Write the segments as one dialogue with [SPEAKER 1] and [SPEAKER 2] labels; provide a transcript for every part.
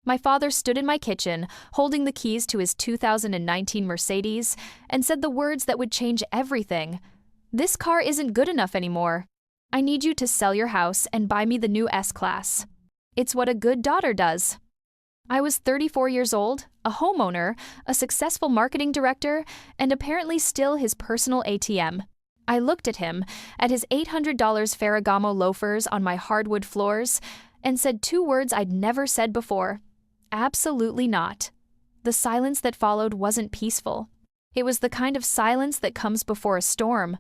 [SPEAKER 1] My father stood in my kitchen, holding the keys to his 2019 Mercedes, and said the words that would change everything. "This car isn't good enough anymore. I need you to sell your house and buy me the new S-Class. It's what a good daughter does." I was 34 years old, a homeowner, a successful marketing director, and apparently still his personal ATM. I looked at him, at his $800 Ferragamo loafers on my hardwood floors, and said two words I'd never said before. Absolutely not. The silence that followed wasn't peaceful. It was the kind of silence that comes before a storm.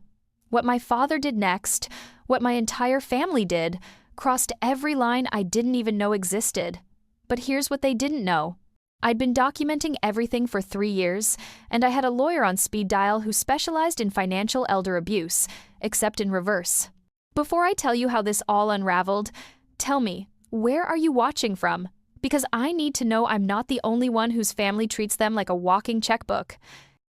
[SPEAKER 1] What my father did next, what my entire family did, crossed every line I didn't even know existed. But here's what they didn't know. I'd been documenting everything for 3 years, and I had a lawyer on speed dial who specialized in financial elder abuse, except in reverse. Before I tell you how this all unraveled, tell me, where are you watching from? Because I need to know I'm not the only one whose family treats them like a walking checkbook.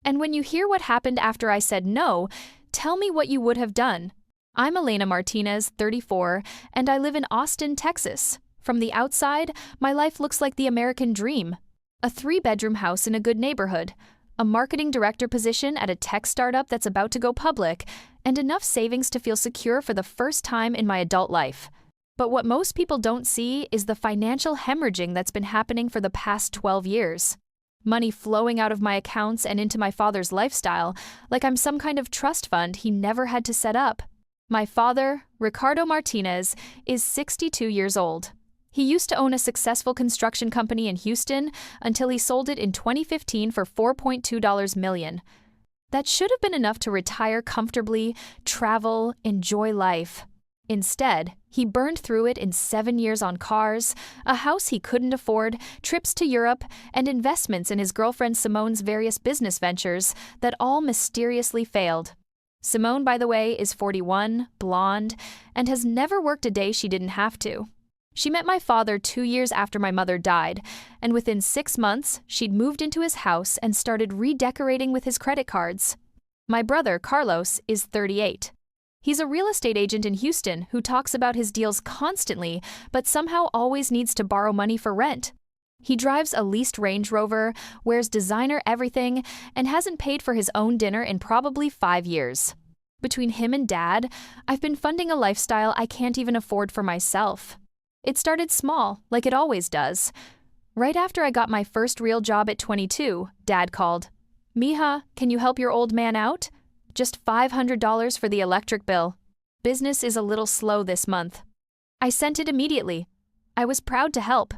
[SPEAKER 1] And when you hear what happened after I said no, tell me what you would have done. I'm Elena Martinez, 34, and I live in Austin, Texas. From the outside, my life looks like the American dream. A 3-bedroom house in a good neighborhood, a marketing director position at a tech startup that's about to go public, and enough savings to feel secure for the first time in my adult life. But what most people don't see is the financial hemorrhaging that's been happening for the past 12 years. Money flowing out of my accounts and into my father's lifestyle, like I'm some kind of trust fund he never had to set up. My father, Ricardo Martinez, is 62 years old. He used to own a successful construction company in Houston until he sold it in 2015 for $4.2 million. That should have been enough to retire comfortably, travel, enjoy life. Instead, he burned through it in 7 years on cars, a house he couldn't afford, trips to Europe, and investments in his girlfriend Simone's various business ventures that all mysteriously failed. Simone, by the way, is 41, blonde, and has never worked a day she didn't have to. She met my father 2 years after my mother died, and within 6 months, she'd moved into his house and started redecorating with his credit cards. My brother, Carlos, is 38. He's a real estate agent in Houston who talks about his deals constantly, but somehow always needs to borrow money for rent. He drives a leased Range Rover, wears designer everything, and hasn't paid for his own dinner in probably 5 years. Between him and Dad, I've been funding a lifestyle I can't even afford for myself. It started small, like it always does. Right after I got my first real job at 22, Dad called. "Mija, can you help your old man out? Just $500 for the electric bill. Business is a little slow this month." I sent it immediately. I was proud to help.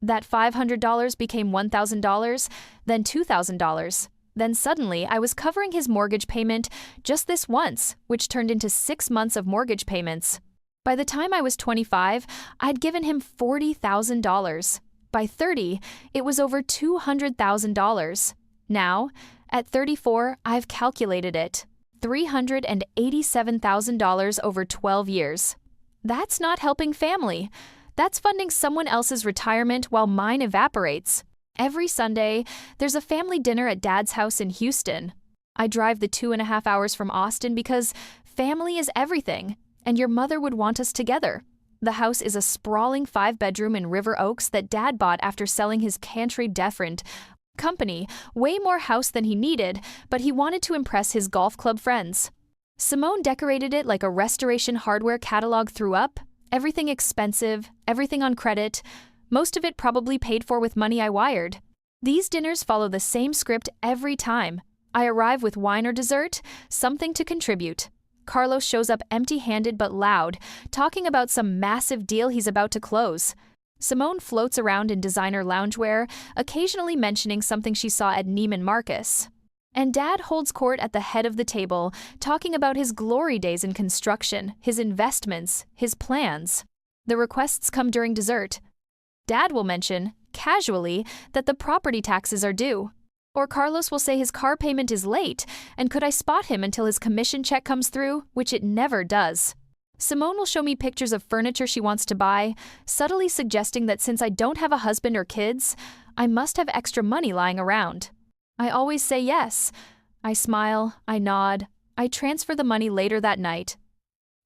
[SPEAKER 1] That $500 became $1,000, then $2,000. Then suddenly, I was covering his mortgage payment just this once, which turned into 6 months of mortgage payments. By the time I was 25, I'd given him $40,000. By 30, it was over $200,000. Now, at 34, I've calculated it. $387,000 over 12 years. That's not helping family. That's funding someone else's retirement while mine evaporates. Every Sunday, there's a family dinner at Dad's house in Houston. I drive the 2.5 hours from Austin because family is everything. And your mother would want us together. The house is a sprawling 5-bedroom in River Oaks that Dad bought after selling his country different company, way more house than he needed, but he wanted to impress his golf club friends. Simone decorated it like a restoration hardware catalog threw up, everything expensive, everything on credit, most of it probably paid for with money I wired. These dinners follow the same script every time. I arrive with wine or dessert, something to contribute. Carlos shows up empty-handed but loud, talking about some massive deal he's about to close. Simone floats around in designer loungewear, occasionally mentioning something she saw at Neiman Marcus. And Dad holds court at the head of the table, talking about his glory days in construction, his investments, his plans. The requests come during dessert. Dad will mention, casually, that the property taxes are due. Or Carlos will say his car payment is late, and could I spot him until his commission check comes through, which it never does. Simone will show me pictures of furniture she wants to buy, subtly suggesting that since I don't have a husband or kids, I must have extra money lying around. I always say yes. I smile, I nod, I transfer the money later that night.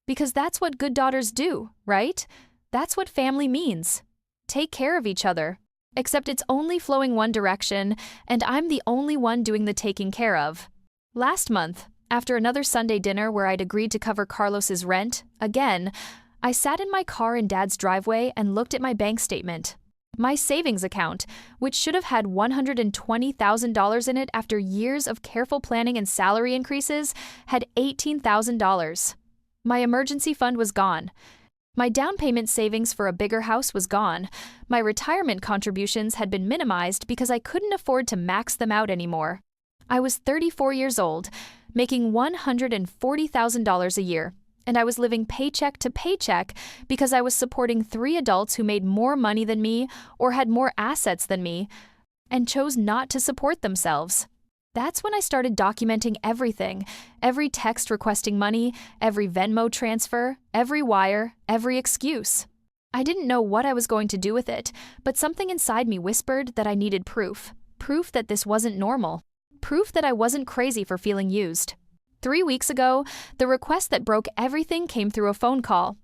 [SPEAKER 1] Because that's what good daughters do, right? That's what family means. Take care of each other. except it's only flowing one direction, and I'm the only one doing the taking care of. Last month, after another Sunday dinner where I'd agreed to cover Carlos's rent, again, I sat in my car in Dad's driveway and looked at my bank statement. My savings account, which should have had $120,000 in it after years of careful planning and salary increases, had $18,000. My emergency fund was gone. My down payment savings for a bigger house was gone. My retirement contributions had been minimized because I couldn't afford to max them out anymore. I was 34 years old, making $140,000 a year, and I was living paycheck to paycheck because I was supporting 3 adults who made more money than me or had more assets than me and chose not to support themselves. That's when I started documenting everything, every text requesting money, every Venmo transfer, every wire, every excuse. I didn't know what I was going to do with it, but something inside me whispered that I needed proof. Proof that this wasn't normal. Proof that I wasn't crazy for feeling used. 3 weeks ago, the request that broke everything came through a phone call.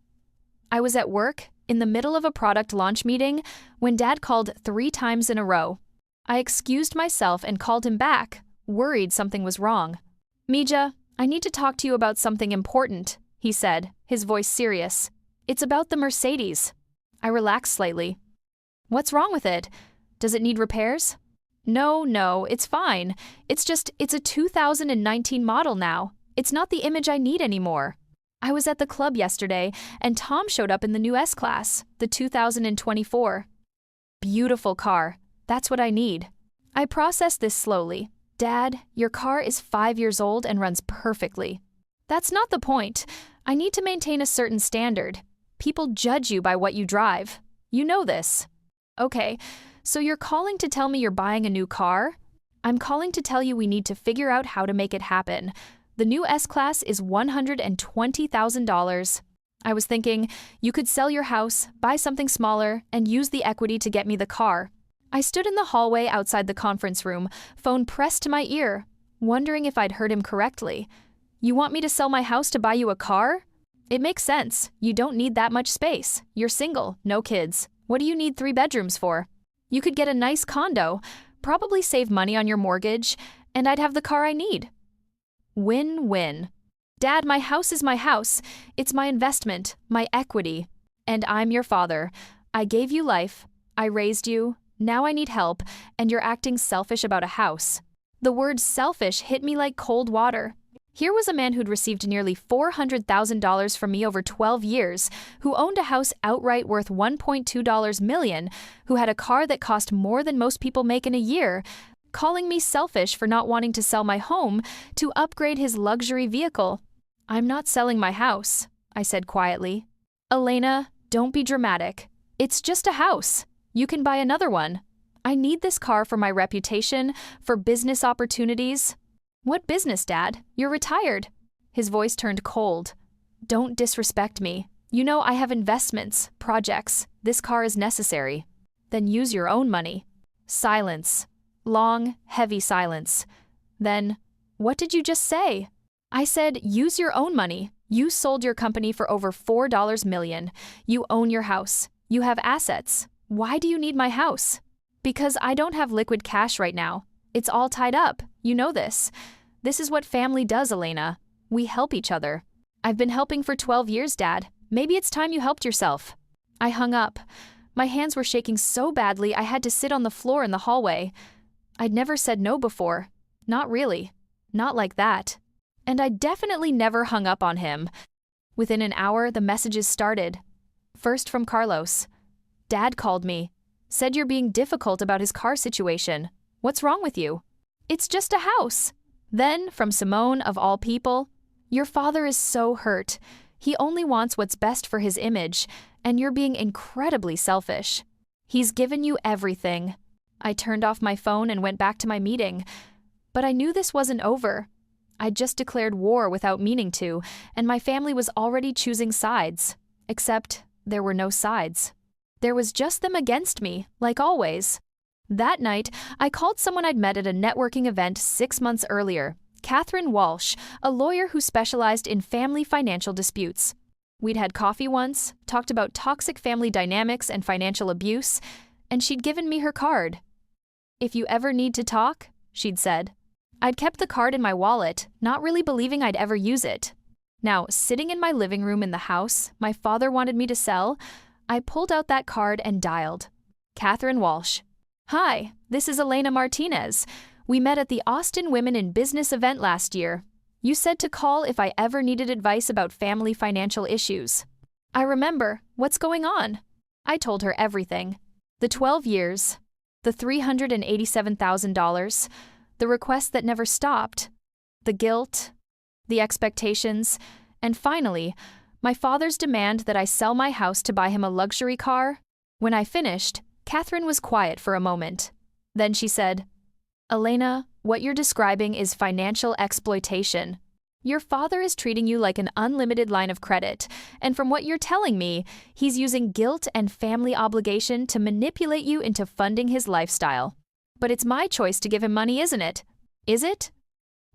[SPEAKER 1] I was at work, in the middle of a product launch meeting, when Dad called 3 times in a row. I excused myself and called him back, worried something was wrong. "Mija, I need to talk to you about something important," he said, his voice serious. "It's about the Mercedes." I relaxed slightly. "What's wrong with it? Does it need repairs?" No, it's fine. It's a 2019 model now. It's not the image I need anymore. I was at the club yesterday, and Tom showed up in the new S-Class, the 2024. Beautiful car. That's what I need. I processed this slowly. "Dad, your car is 5 years old and runs perfectly." "That's not the point. I need to maintain a certain standard. People judge you by what you drive. You know this." "Okay. So you're calling to tell me you're buying a new car?" "I'm calling to tell you we need to figure out how to make it happen. The new S-Class is $120,000. I was thinking you could sell your house, buy something smaller, and use the equity to get me the car." I stood in the hallway outside the conference room, phone pressed to my ear, wondering if I'd heard him correctly. "You want me to sell my house to buy you a car? It makes sense. You don't need that much space. You're single, no kids. What do you need 3 bedrooms for? You could get a nice condo, probably save money on your mortgage, and I'd have the car I need." Win-win. "Dad, my house is my house. It's my investment, my equity. And I'm your father. I gave you life. I raised you. Now I need help, and you're acting selfish about a house." The word selfish hit me like cold water. Here was a man who'd received nearly $400,000 from me over 12 years, who owned a house outright worth $1.2 million, who had a car that cost more than most people make in a year, calling me selfish for not wanting to sell my home to upgrade his luxury vehicle. "I'm not selling my house," I said quietly. "Elena, don't be dramatic. It's just a house. You can buy another one. I need this car for my reputation, for business opportunities." "What business, Dad? You're retired." His voice turned cold. "Don't disrespect me. You know I have investments, projects. This car is necessary." "Then use your own money." Silence. Long, heavy silence. Then, "What did you just say?" I said, "Use your own money. You sold your company for over $4 million. You own your house. You have assets. Why do you need my house?" "Because I don't have liquid cash right now. It's all tied up. You know this. This is what family does, Elena. We help each other. I've been helping for 12 years, Dad. Maybe it's time you helped yourself." I hung up. My hands were shaking so badly I had to sit on the floor in the hallway. I'd never said no before. Not really. Not like that. And I definitely never hung up on him. Within an hour, the messages started. First from Carlos. "Dad called me. Said you're being difficult about his car situation. What's wrong with you?" "It's just a house." Then, from Simone, of all people, "Your father is so hurt. He only wants what's best for his image, and you're being incredibly selfish. He's given you everything." I turned off my phone and went back to my meeting. But I knew this wasn't over. I'd just declared war without meaning to, and my family was already choosing sides. Except there were no sides. There was just them against me, like always. That night, I called someone I'd met at a networking event 6 months earlier, Catherine Walsh, a lawyer who specialized in family financial disputes. We'd had coffee once, talked about toxic family dynamics and financial abuse. and she'd given me her card. "If you ever need to talk," she'd said. I'd kept the card in my wallet, not really believing I'd ever use it. Now, sitting in my living room in the house my father wanted me to sell, I pulled out that card and dialed. Catherine Walsh. "Hi, this is Elena Martinez. We met at the Austin Women in Business event last year. You said to call if I ever needed advice about family financial issues." I remember. "What's going on?" I told her everything. The 12 years, the $387,000, the request that never stopped, the guilt, the expectations, and finally, my father's demand that I sell my house to buy him a luxury car. When I finished, Catherine was quiet for a moment. Then she said, "Elena, what you're describing is financial exploitation. Your father is treating you like an unlimited line of credit, and from what you're telling me, he's using guilt and family obligation to manipulate you into funding his lifestyle. But it's my choice to give him money, isn't it? Is it?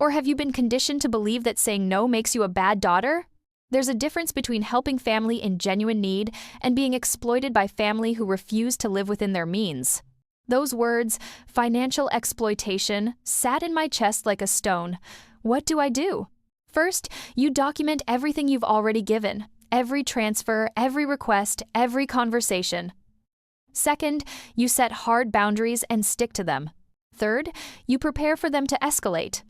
[SPEAKER 1] Or have you been conditioned to believe that saying no makes you a bad daughter? There's a difference between helping family in genuine need and being exploited by family who refuse to live within their means." Those words, financial exploitation, sat in my chest like a stone. What do I do? First, you document everything you've already given, every transfer, every request, every conversation. Second, you set hard boundaries and stick to them. Third, you prepare for them to escalate.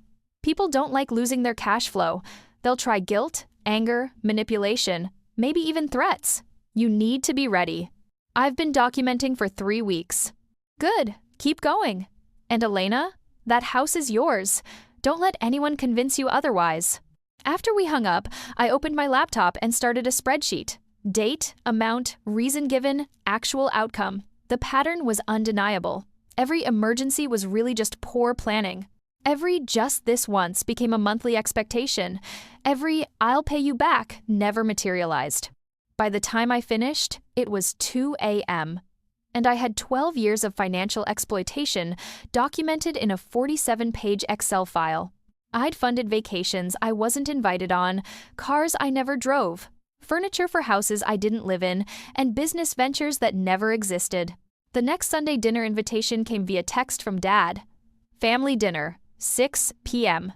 [SPEAKER 1] People don't like losing their cash flow. They'll try guilt, anger, manipulation, maybe even threats. You need to be ready. I've been documenting for 3 weeks. Good, keep going. And Elena, that house is yours. Don't let anyone convince you otherwise. After we hung up, I opened my laptop and started a spreadsheet. Date, amount, reason given, actual outcome. The pattern was undeniable. Every emergency was really just poor planning. Every "just this once" became a monthly expectation. Every "I'll pay you back" never materialized. By the time I finished, it was 2 a.m. And I had 12 years of financial exploitation documented in a 47-page Excel file. I'd funded vacations I wasn't invited on, cars I never drove, furniture for houses I didn't live in, and business ventures that never existed. The next Sunday dinner invitation came via text from Dad. "Family dinner, 6 p.m.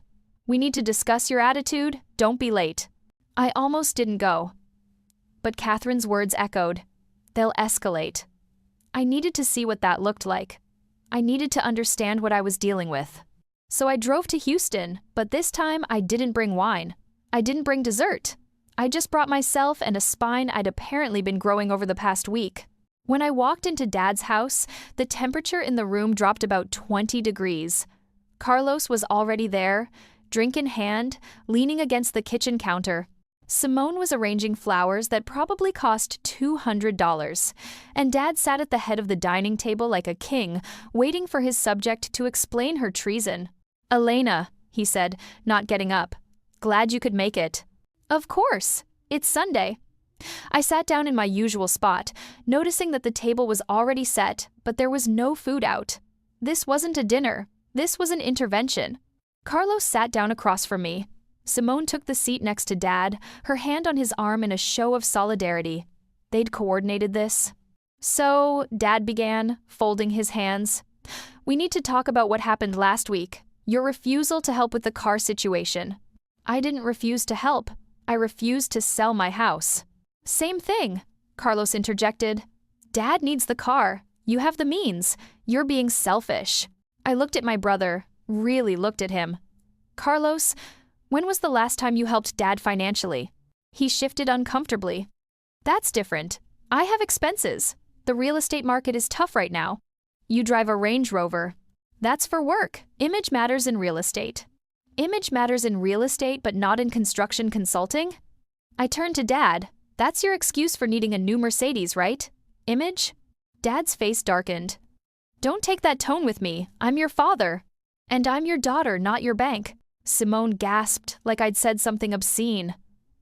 [SPEAKER 1] We need to discuss your attitude. Don't be late." I almost didn't go. But Catherine's words echoed. "They'll escalate." I needed to see what that looked like. I needed to understand what I was dealing with. So I drove to Houston, but this time I didn't bring wine. I didn't bring dessert. I just brought myself and a spine I'd apparently been growing over the past week. When I walked into Dad's house, the temperature in the room dropped about 20 degrees. Carlos was already there, drink in hand, leaning against the kitchen counter. Simone was arranging flowers that probably cost $200, and Dad sat at the head of the dining table like a king, waiting for his subject to explain her treason. "Elena," he said, not getting up. "Glad you could make it." "Of course. It's Sunday." I sat down in my usual spot, noticing that the table was already set, but there was no food out. This wasn't a dinner. This was an intervention. Carlos sat down across from me. Simone took the seat next to Dad, her hand on his arm in a show of solidarity. They'd coordinated this. "So," Dad began, folding his hands, "we need to talk about what happened last week. Your refusal to help with the car situation." "I didn't refuse to help. I refused to sell my house." "Same thing," Carlos interjected. "Dad needs the car. You have the means. You're being selfish." I looked at my brother, really looked at him. "Carlos, when was the last time you helped Dad financially?" He shifted uncomfortably. "That's different. I have expenses. The real estate market is tough right now. You drive a Range Rover. That's for work. Image matters in real estate." "Image matters in real estate, but not in construction consulting?" I turned to Dad. "That's your excuse for needing a new Mercedes, right? Image?" Dad's face darkened. "Don't take that tone with me. I'm your father. And I'm your daughter, not your bank." Simone gasped like I'd said something obscene.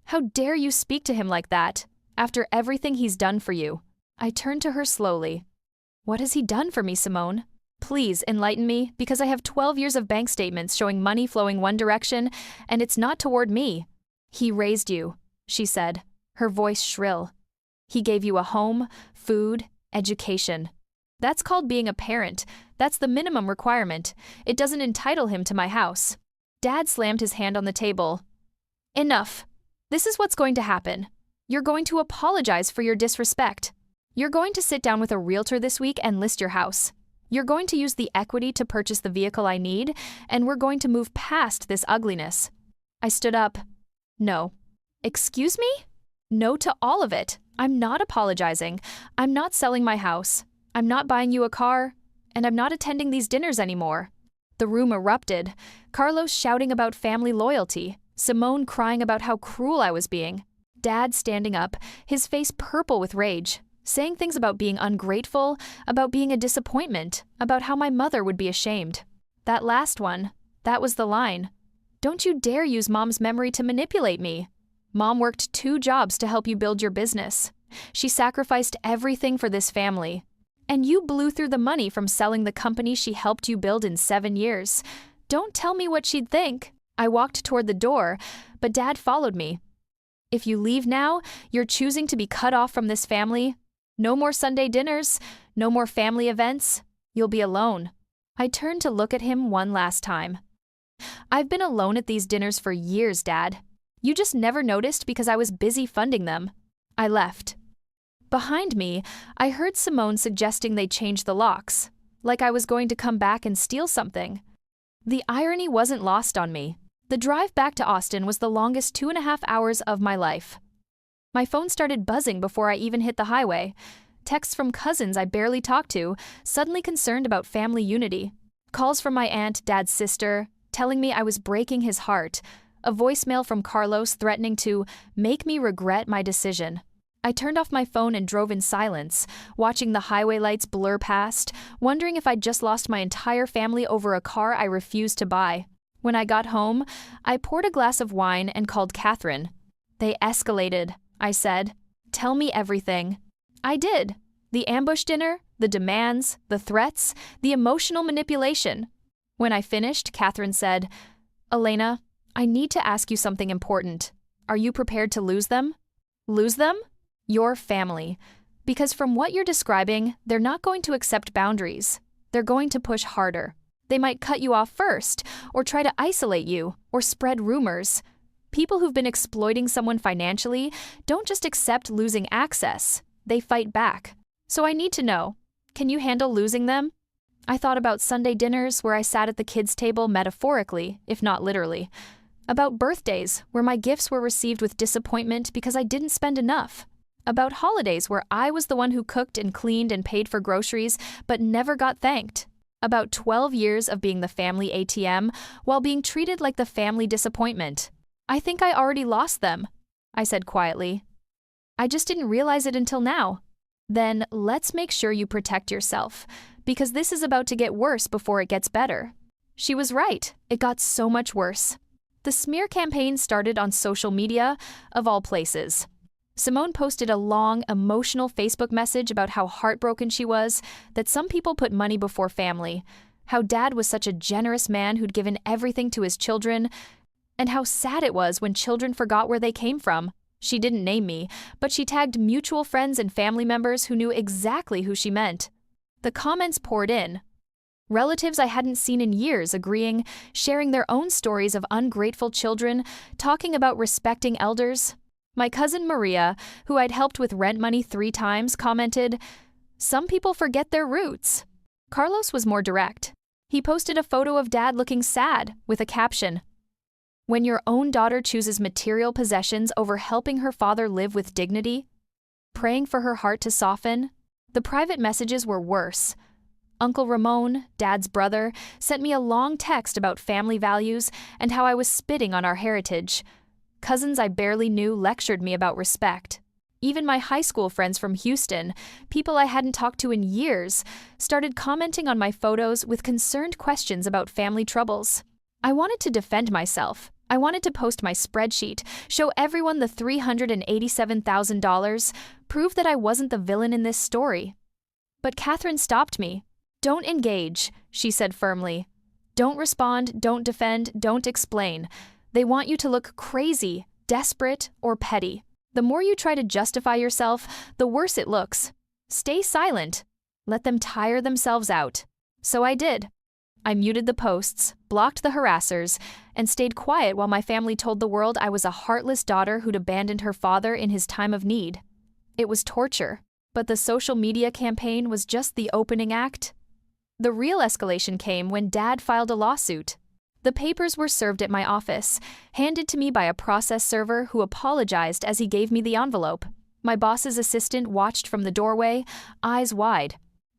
[SPEAKER 1] "How dare you speak to him like that, after everything he's done for you?" I turned to her slowly. "What has he done for me, Simone? Please enlighten me, because I have 12 years of bank statements showing money flowing one direction, and it's not toward me." "He raised you," she said, her voice shrill. "He gave you a home, food, education. That's called being a parent. That's the minimum requirement. It doesn't entitle him to my house. Dad slammed his hand on the table. Enough. This is what's going to happen. You're going to apologize for your disrespect. You're going to sit down with a realtor this week and list your house. You're going to use the equity to purchase the vehicle I need, and we're going to move past this ugliness. I stood up. No. Excuse me? No to all of it. I'm not apologizing. I'm not selling my house. I'm not buying you a car, and I'm not attending these dinners anymore. The room erupted, Carlos shouting about family loyalty, Simone crying about how cruel I was being, Dad standing up, his face purple with rage, saying things about being ungrateful, about being a disappointment, about how my mother would be ashamed. That last one, that was the line. Don't you dare use Mom's memory to manipulate me. Mom worked 2 jobs to help you build your business. She sacrificed everything for this family. And you blew through the money from selling the company she helped you build in 7 years. Don't tell me what she'd think. I walked toward the door, but Dad followed me. If you leave now, you're choosing to be cut off from this family. No more Sunday dinners, no more family events. You'll be alone. I turned to look at him one last time. I've been alone at these dinners for years, Dad. You just never noticed because I was busy funding them. I left. Behind me, I heard Simone suggesting they change the locks, like I was going to come back and steal something. The irony wasn't lost on me. The drive back to Austin was the longest 2.5 hours of my life. My phone started buzzing before I even hit the highway. Texts from cousins I barely talked to, suddenly concerned about family unity. Calls from my aunt, Dad's sister, telling me I was breaking his heart. A voicemail from Carlos threatening to make me regret my decision. I turned off my phone and drove in silence, watching the highway lights blur past, wondering if I'd just lost my entire family over a car I refused to buy. When I got home, I poured a glass of wine and called Catherine. They escalated, I said. Tell me everything. I did. The ambush dinner, the demands, the threats, the emotional manipulation. When I finished, Catherine said, Elena, I need to ask you something important. Are you prepared to lose them? Lose them? Your family. Because from what you're describing, they're not going to accept boundaries. They're going to push harder. They might cut you off first, or try to isolate you, or spread rumors. People who've been exploiting someone financially don't just accept losing access. They fight back. So I need to know, can you handle losing them? I thought about Sunday dinners where I sat at the kids' table metaphorically, if not literally. About birthdays where my gifts were received with disappointment because I didn't spend enough. About holidays where I was the one who cooked and cleaned and paid for groceries but never got thanked. About 12 years of being the family ATM while being treated like the family disappointment. I think I already lost them, I said quietly. I just didn't realize it until now. Then let's make sure you protect yourself, because this is about to get worse before it gets better. She was right. It got so much worse. The smear campaign started on social media, of all places. Simone posted a long, emotional Facebook message about how heartbroken she was, that some people put money before family, how Dad was such a generous man who'd given everything to his children, and how sad it was when children forgot where they came from. She didn't name me, but she tagged mutual friends and family members who knew exactly who she meant. The comments poured in. Relatives I hadn't seen in years agreeing, sharing their own stories of ungrateful children, talking about respecting elders. My cousin Maria, who I'd helped with rent money 3 times, commented, "Some people forget their roots." Carlos was more direct. He posted a photo of Dad looking sad, with a caption, "When your own daughter chooses material possessions over helping her father live with dignity, praying for her heart to soften." The private messages were worse. Uncle Ramon, Dad's brother, sent me a long text about family values and how I was spitting on our heritage. Cousins I barely knew lectured me about respect. Even my high school friends from Houston, people I hadn't talked to in years, started commenting on my photos with concerned questions about family troubles. I wanted to defend myself. I wanted to post my spreadsheet, show everyone the $387,000, prove that I wasn't the villain in this story. But Catherine stopped me. "Don't engage," she said firmly. "Don't respond, don't defend, don't explain. They want you to look crazy, desperate, or petty. The more you try to justify yourself, the worse it looks. Stay silent. Let them tire themselves out. So I did. I muted the posts, blocked the harassers, and stayed quiet while my family told the world I was a heartless daughter who'd abandoned her father in his time of need. It was torture, but the social media campaign was just the opening act. The real escalation came when Dad filed a lawsuit. The papers were served at my office, handed to me by a process server who apologized as he gave me the envelope. My boss's assistant watched from the doorway, eyes wide.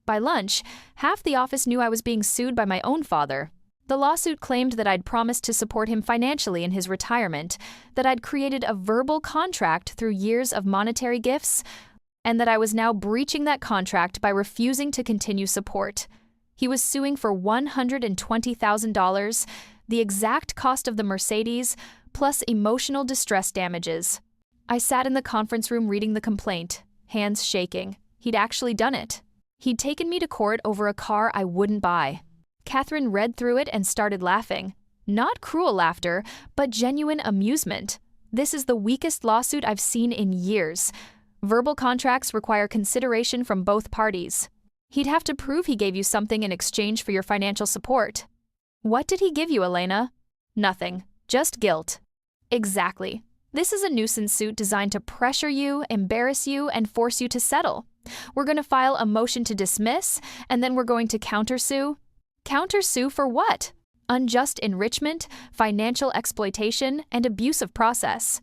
[SPEAKER 1] By lunch, half the office knew I was being sued by my own father. The lawsuit claimed that I'd promised to support him financially in his retirement, that I'd created a verbal contract through years of monetary gifts, and that I was now breaching that contract by refusing to continue support. He was suing for $120,000, the exact cost of the Mercedes, plus emotional distress damages. I sat in the conference room reading the complaint, hands shaking. He'd actually done it. He'd taken me to court over a car I wouldn't buy. Catherine read through it and started laughing. Not cruel laughter, but genuine amusement. This is the weakest lawsuit I've seen in years. Verbal contracts require consideration from both parties. He'd have to prove he gave you something in exchange for your financial support. What did he give you, Elena? Nothing. Just guilt. Exactly. This is a nuisance suit designed to pressure you, embarrass you, and force you to settle. We're going to file a motion to dismiss, and then we're going to countersue. Countersue for what? Unjust enrichment, financial exploitation, and abuse of process.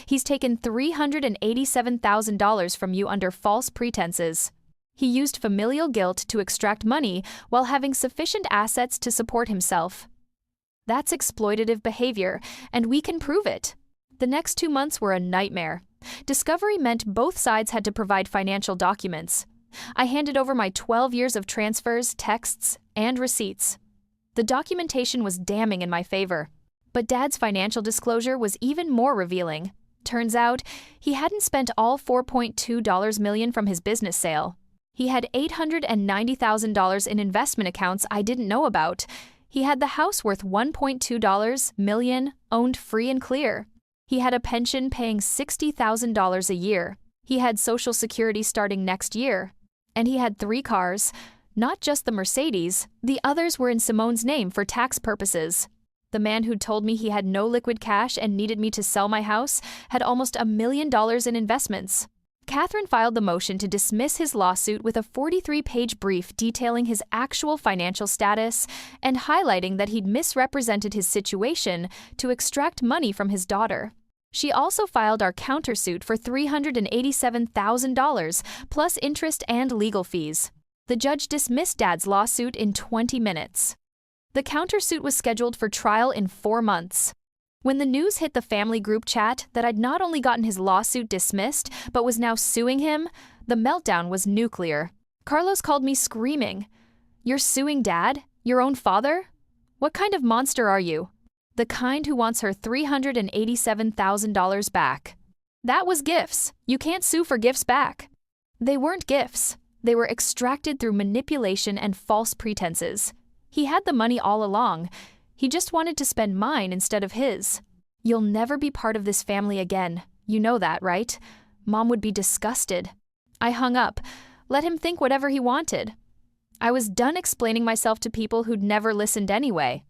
[SPEAKER 1] He's taken $387,000 from you under false pretenses. He used familial guilt to extract money while having sufficient assets to support himself. That's exploitative behavior, and we can prove it. The next 2 months were a nightmare. Discovery meant both sides had to provide financial documents. I handed over my 12 years of transfers, texts, and receipts. The documentation was damning in my favor. But Dad's financial disclosure was even more revealing. Turns out, he hadn't spent all $4.2 million from his business sale. He had $890,000 in investment accounts I didn't know about. He had the house worth $1.2 million, owned free and clear. He had a pension paying $60,000 a year. He had Social Security starting next year. And he had 3 cars, not just the Mercedes. The others were in Simone's name for tax purposes. The man who told me he had no liquid cash and needed me to sell my house had almost $1 million in investments. Catherine filed the motion to dismiss his lawsuit with a 43-page brief detailing his actual financial status and highlighting that he'd misrepresented his situation to extract money from his daughter. She also filed our countersuit for $387,000, plus interest and legal fees. The judge dismissed Dad's lawsuit in 20 minutes. The countersuit was scheduled for trial in 4 months. When the news hit the family group chat that I'd not only gotten his lawsuit dismissed, but was now suing him, the meltdown was nuclear. Carlos called me screaming. "You're suing Dad? Your own father? What kind of monster are you?" The kind who wants her $387,000 back. That was gifts. You can't sue for gifts back. They weren't gifts. They were extracted through manipulation and false pretenses. He had the money all along. He just wanted to spend mine instead of his. You'll never be part of this family again. You know that, right? Mom would be disgusted. I hung up. Let him think whatever he wanted. I was done explaining myself to people who'd never listened anyway.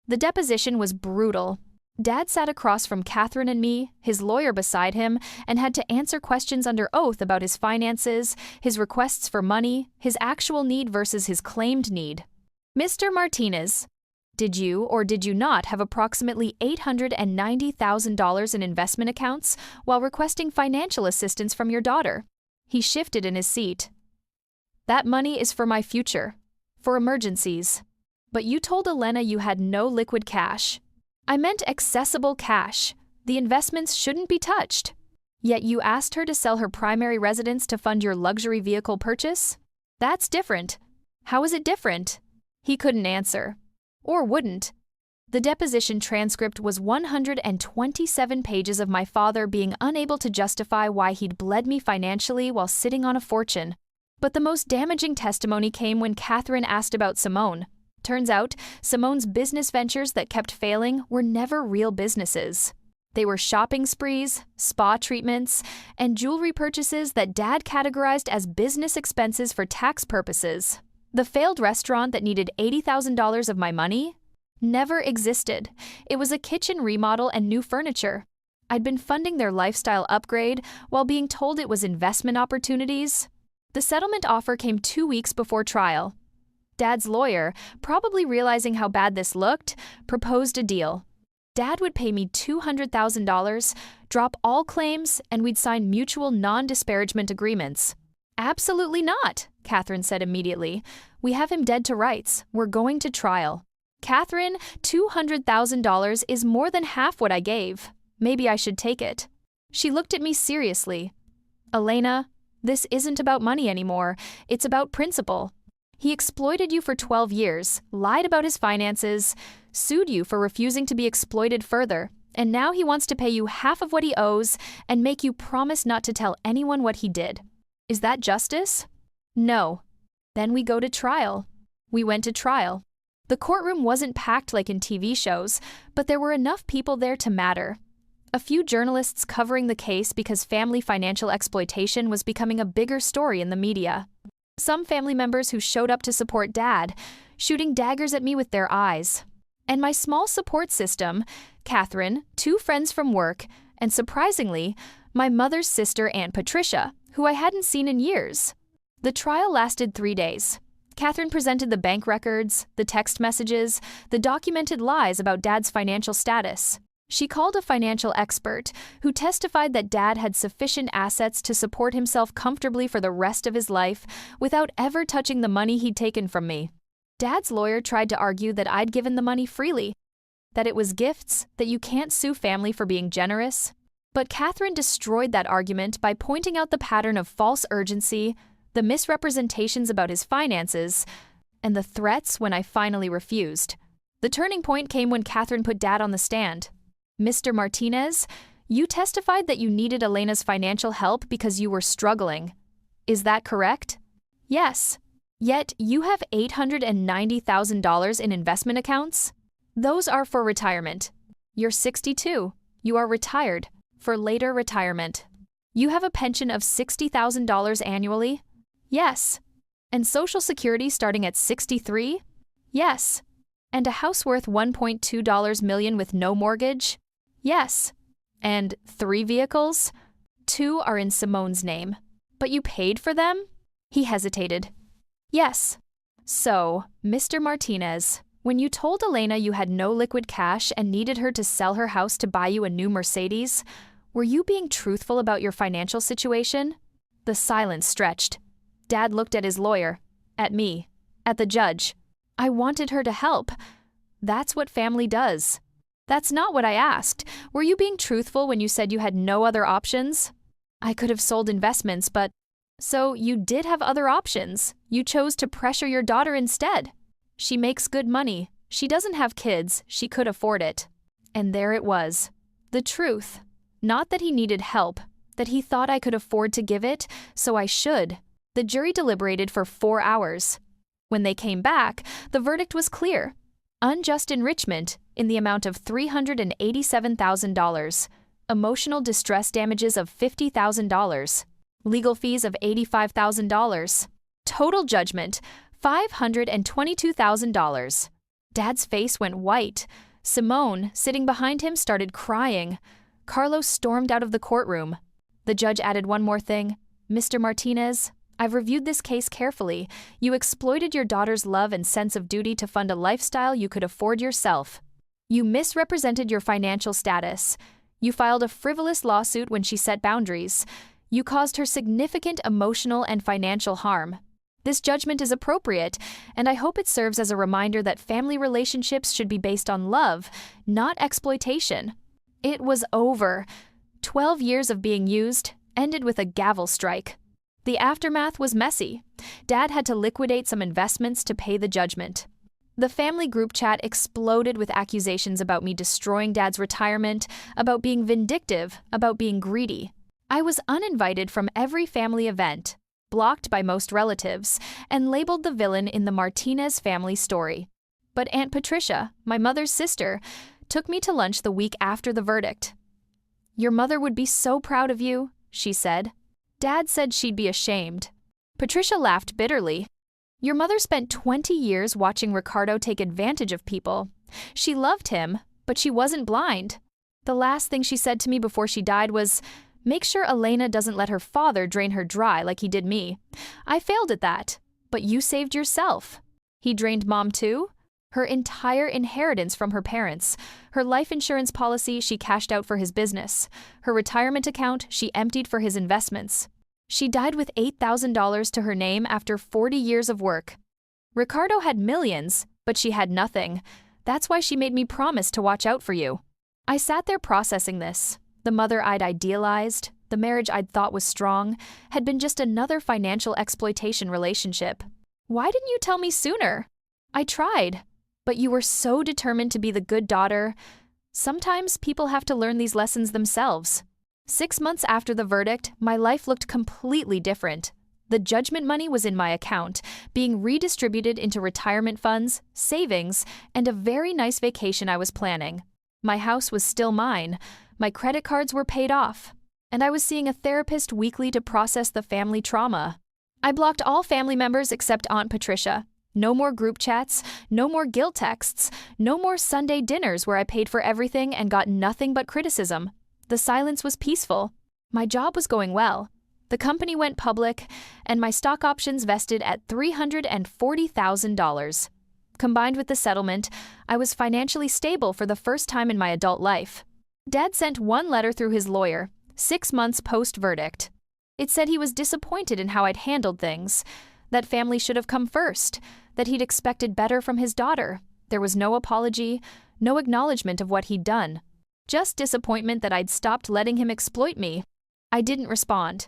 [SPEAKER 1] The deposition was brutal. Dad sat across from Catherine and me, his lawyer beside him, and had to answer questions under oath about his finances, his requests for money, his actual need versus his claimed need. "Mr. Martinez, did you or did you not have approximately $890,000 in investment accounts while requesting financial assistance from your daughter?" He shifted in his seat. "That money is for my future, for emergencies. But you told Elena you had no liquid cash." "I meant accessible cash. The investments shouldn't be touched." "Yet you asked her to sell her primary residence to fund your luxury vehicle purchase? That's different." "How is it different?" He couldn't answer. Or wouldn't. The deposition transcript was 127 pages of my father being unable to justify why he'd bled me financially while sitting on a fortune. But the most damaging testimony came when Catherine asked about Simone. Turns out, Simone's business ventures that kept failing were never real businesses. They were shopping sprees, spa treatments, and jewelry purchases that Dad categorized as business expenses for tax purposes. The failed restaurant that needed $80,000 of my money never existed. It was a kitchen remodel and new furniture. I'd been funding their lifestyle upgrade while being told it was investment opportunities. The settlement offer came 2 weeks before trial. Dad's lawyer, probably realizing how bad this looked, proposed a deal. Dad would pay me $200,000, drop all claims, and we'd sign mutual non-disparagement agreements. Absolutely not, Catherine said immediately. We have him dead to rights. We're going to trial. Catherine, $200,000 is more than half what I gave. Maybe I should take it. She looked at me seriously. Elena, this isn't about money anymore. It's about principle. He exploited you for 12 years, lied about his finances, sued you for refusing to be exploited further, and now he wants to pay you half of what he owes and make you promise not to tell anyone what he did. Is that justice? No. Then we go to trial. We went to trial. The courtroom wasn't packed like in TV shows, but there were enough people there to matter. A few journalists covering the case because family financial exploitation was becoming a bigger story in the media. Some family members who showed up to support Dad, shooting daggers at me with their eyes. And my small support system, Catherine, 2 friends from work, and surprisingly, my mother's sister, Aunt Patricia, who I hadn't seen in years. The trial lasted 3 days. Catherine presented the bank records, the text messages, the documented lies about Dad's financial status. She called a financial expert who testified that Dad had sufficient assets to support himself comfortably for the rest of his life without ever touching the money he'd taken from me. Dad's lawyer tried to argue that I'd given the money freely, that it was gifts, that you can't sue family for being generous. But Catherine destroyed that argument by pointing out the pattern of false urgency, the misrepresentations about his finances, and the threats when I finally refused. The turning point came when Catherine put Dad on the stand. Mr. Martinez, you testified that you needed Elena's financial help because you were struggling. Is that correct? Yes. Yet you have $890,000 in investment accounts? Those are for retirement. You're 62. You are retired, for later retirement. You have a pension of $60,000 annually? Yes. And Social Security starting at 63? Yes. And a house worth $1.2 million with no mortgage? Yes. And 3 vehicles? 2 are in Simone's name. But you paid for them? He hesitated. Yes. So, Mr. Martinez, when you told Elena you had no liquid cash and needed her to sell her house to buy you a new Mercedes, were you being truthful about your financial situation? The silence stretched. Dad looked at his lawyer, at me, at the judge. I wanted her to help. That's what family does. That's not what I asked. Were you being truthful when you said you had no other options? I could have sold investments, but... So you did have other options. You chose to pressure your daughter instead. She makes good money. She doesn't have kids. She could afford it. And there it was. The truth. Not that he needed help, that he thought I could afford to give it, so I should. The jury deliberated for 4 hours. When they came back, the verdict was clear. Unjust enrichment in the amount of $387,000, emotional distress damages of $50,000, legal fees of $85,000, total judgment $522,000. Dad's face went white. Simone, sitting behind him, started crying. Carlos stormed out of the courtroom. The judge added one more thing. Mr. Martinez, I've reviewed this case carefully. You exploited your daughter's love and sense of duty to fund a lifestyle you could afford yourself. You misrepresented your financial status. You filed a frivolous lawsuit when she set boundaries. You caused her significant emotional and financial harm. This judgment is appropriate, and I hope it serves as a reminder that family relationships should be based on love, not exploitation. It was over. 12 years of being used ended with a gavel strike. The aftermath was messy. Dad had to liquidate some investments to pay the judgment. The family group chat exploded with accusations about me destroying Dad's retirement, about being vindictive, about being greedy. I was uninvited from every family event, blocked by most relatives, and labeled the villain in the Martinez family story. But Aunt Patricia, my mother's sister, took me to lunch the week after the verdict. "Your mother would be so proud of you," she said. Dad said she'd be ashamed. Patricia laughed bitterly. "Your mother spent 20 years watching Ricardo take advantage of people. She loved him, but she wasn't blind. The last thing she said to me before she died was, 'Make sure Elena doesn't let her father drain her dry like he did me.' I failed at that, but you saved yourself." He drained Mom too? Her entire inheritance from her parents, her life insurance policy she cashed out for his business, her retirement account she emptied for his investments. She died with $8,000 to her name after 40 years of work. Ricardo had millions, but she had nothing. That's why she made me promise to watch out for you. I sat there processing this. The mother I'd idealized, the marriage I'd thought was strong, had been just another financial exploitation relationship. Why didn't you tell me sooner? I tried, but you were so determined to be the good daughter. Sometimes people have to learn these lessons themselves. 6 months after the verdict, my life looked completely different. The judgment money was in my account, being redistributed into retirement funds, savings, and a very nice vacation I was planning. My house was still mine, my credit cards were paid off, and I was seeing a therapist weekly to process the family trauma. I blocked all family members except Aunt Patricia. No more group chats, no more guilt texts, no more Sunday dinners where I paid for everything and got nothing but criticism. The silence was peaceful. My job was going well. The company went public, and my stock options vested at $340,000. Combined with the settlement, I was financially stable for the first time in my adult life. Dad sent one letter through his lawyer, 6 months post-verdict. It said he was disappointed in how I'd handled things, that family should have come first, that he'd expected better from his daughter. There was no apology, no acknowledgement of what he'd done. Just disappointment that I'd stopped letting him exploit me. I didn't respond.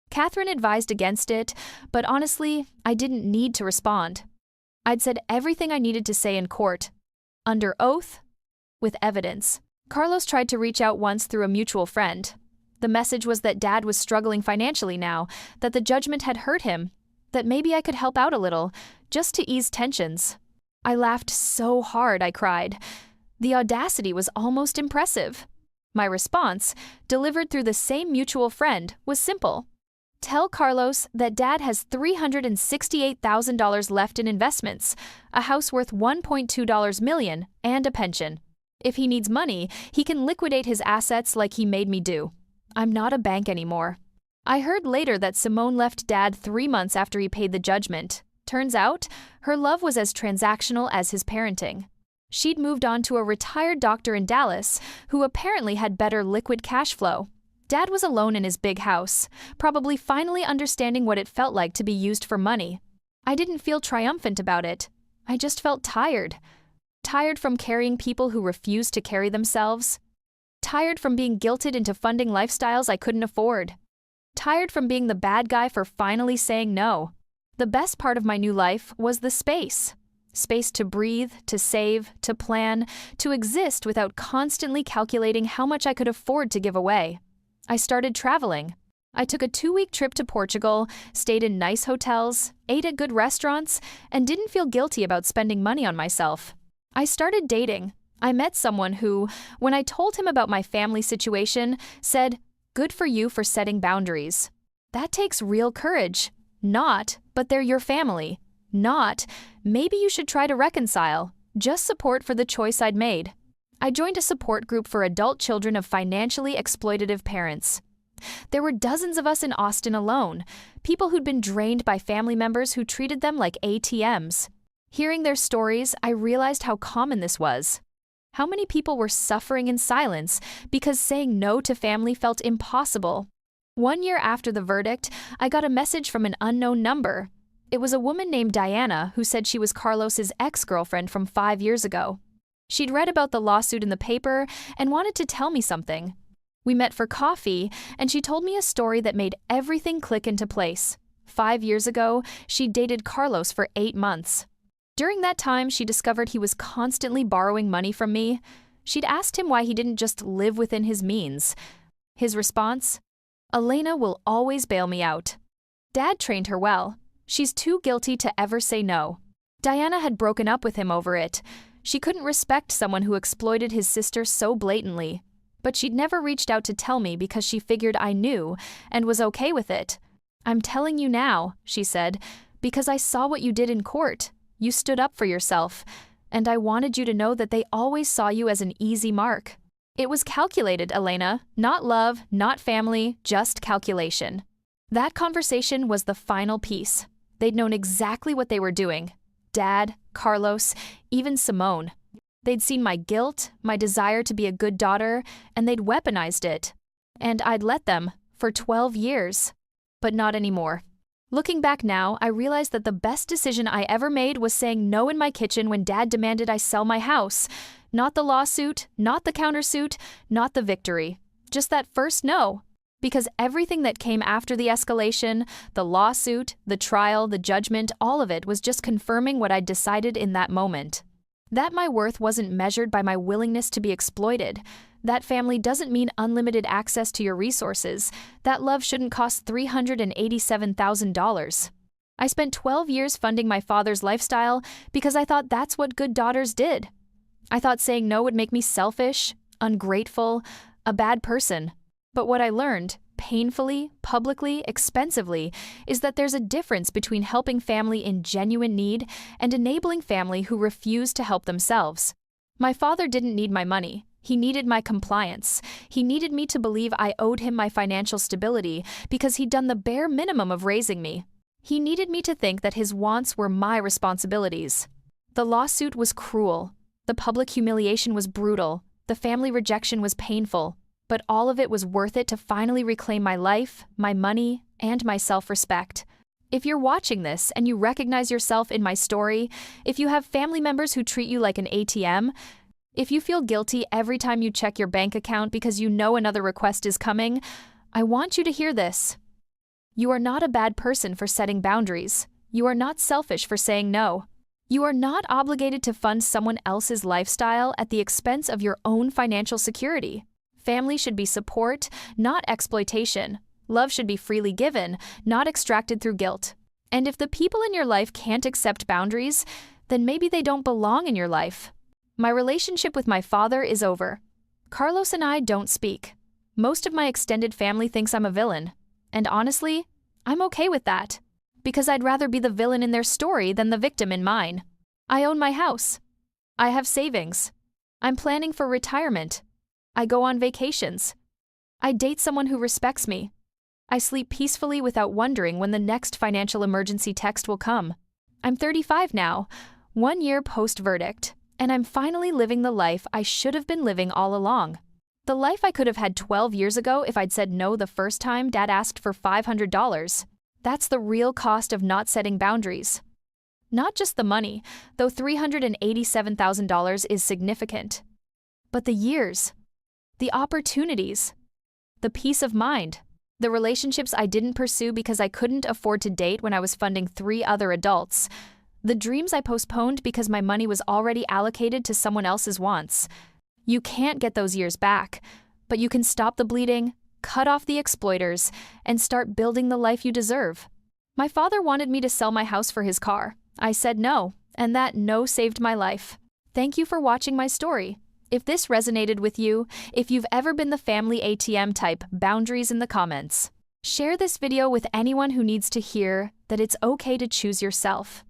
[SPEAKER 1] Catherine advised against it, but honestly, I didn't need to respond. I'd said everything I needed to say in court. Under oath, with evidence. Carlos tried to reach out once through a mutual friend. The message was that Dad was struggling financially now, that the judgment had hurt him, that maybe I could help out a little, just to ease tensions. I laughed so hard I cried. The audacity was almost impressive. My response, delivered through the same mutual friend, was simple. Tell Carlos that Dad has $368,000 left in investments, a house worth $1.2 million, and a pension. If he needs money, he can liquidate his assets like he made me do. I'm not a bank anymore. I heard later that Simone left Dad 3 months after he paid the judgment. Turns out, her love was as transactional as his parenting. She'd moved on to a retired doctor in Dallas who apparently had better liquid cash flow. Dad was alone in his big house, probably finally understanding what it felt like to be used for money. I didn't feel triumphant about it. I just felt tired. Tired from carrying people who refused to carry themselves. Tired from being guilted into funding lifestyles I couldn't afford. Tired from being the bad guy for finally saying no. The best part of my new life was the space. Space to breathe, to save, to plan, to exist without constantly calculating how much I could afford to give away. I started traveling. I took a 2-week trip to Portugal, stayed in nice hotels, ate at good restaurants, and didn't feel guilty about spending money on myself. I started dating. I met someone who, when I told him about my family situation, said, "Good for you for setting boundaries." That takes real courage. Not, "But they're your family." Not, "Maybe you should try to reconcile." Just support for the choice I'd made. I joined a support group for adult children of financially exploitative parents. There were dozens of us in Austin alone, people who'd been drained by family members who treated them like ATMs. Hearing their stories, I realized how common this was. How many people were suffering in silence because saying no to family felt impossible. 1 year after the verdict, I got a message from an unknown number. It was a woman named Diana who said she was Carlos's ex-girlfriend from 5 years ago. She'd read about the lawsuit in the paper and wanted to tell me something. We met for coffee, and she told me a story that made everything click into place. 5 years ago, she dated Carlos for 8 months. During that time, she discovered he was constantly borrowing money from me. She'd asked him why he didn't just live within his means. His response? "Elena will always bail me out." Dad trained her well. She's too guilty to ever say no. Diana had broken up with him over it. She couldn't respect someone who exploited his sister so blatantly. but she'd never reached out to tell me because she figured I knew and was okay with it. "I'm telling you now," she said, "because I saw what you did in court. You stood up for yourself, and I wanted you to know that they always saw you as an easy mark." It was calculated, Elena, not love, not family, just calculation. That conversation was the final piece. They'd known exactly what they were doing. Dad, Carlos, even Simone. They'd seen my guilt, my desire to be a good daughter, and they'd weaponized it. And I'd let them, for 12 years. But not anymore. Looking back now, I realized that the best decision I ever made was saying no in my kitchen when Dad demanded I sell my house. Not the lawsuit, not the countersuit, not the victory. Just that first no. Because everything that came after the escalation, the lawsuit, the trial, the judgment, all of it was just confirming what I'd decided in that moment. That my worth wasn't measured by my willingness to be exploited. That family doesn't mean unlimited access to your resources. That love shouldn't cost $387,000. I spent 12 years funding my father's lifestyle because I thought that's what good daughters did. I thought saying no would make me selfish, ungrateful, a bad person. But what I learned, painfully, publicly, expensively, is that there's a difference between helping family in genuine need and enabling family who refuse to help themselves. My father didn't need my money. He needed my compliance. He needed me to believe I owed him my financial stability because he'd done the bare minimum of raising me. He needed me to think that his wants were my responsibilities. The lawsuit was cruel. The public humiliation was brutal. The family rejection was painful. But all of it was worth it to finally reclaim my life, my money, and my self-respect. If you're watching this and you recognize yourself in my story, if you have family members who treat you like an ATM, if you feel guilty every time you check your bank account because you know another request is coming, I want you to hear this. You are not a bad person for setting boundaries. You are not selfish for saying no. You are not obligated to fund someone else's lifestyle at the expense of your own financial security. Family should be support, not exploitation. Love should be freely given, not extracted through guilt. And if the people in your life can't accept boundaries, then maybe they don't belong in your life. My relationship with my father is over. Carlos and I don't speak. Most of my extended family thinks I'm a villain. And honestly, I'm okay with that. Because I'd rather be the villain in their story than the victim in mine. I own my house. I have savings. I'm planning for retirement. I go on vacations. I date someone who respects me. I sleep peacefully without wondering when the next financial emergency text will come. I'm 35 now, 1 year post-verdict, and I'm finally living the life I should have been living all along. The life I could have had 12 years ago if I'd said no the first time Dad asked for $500. That's the real cost of not setting boundaries. Not just the money, though $387,000 is significant, but the years. The opportunities, the peace of mind, the relationships I didn't pursue because I couldn't afford to date when I was funding 3 other adults, the dreams I postponed because my money was already allocated to someone else's wants. You can't get those years back, but you can stop the bleeding, cut off the exploiters, and start building the life you deserve. My father wanted me to sell my house for his car. I said no, and that no saved my life. Thank you for watching my story. If this resonated with you, if you've ever been the family ATM type, boundaries in the comments. Share this video with anyone who needs to hear that it's okay to choose yourself.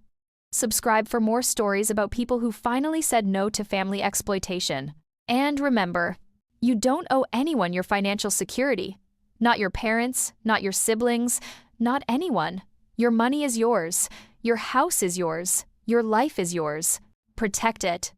[SPEAKER 1] Subscribe for more stories about people who finally said no to family exploitation. And remember, you don't owe anyone your financial security. Not your parents, not your siblings, not anyone. Your money is yours. Your house is yours. Your life is yours. Protect it.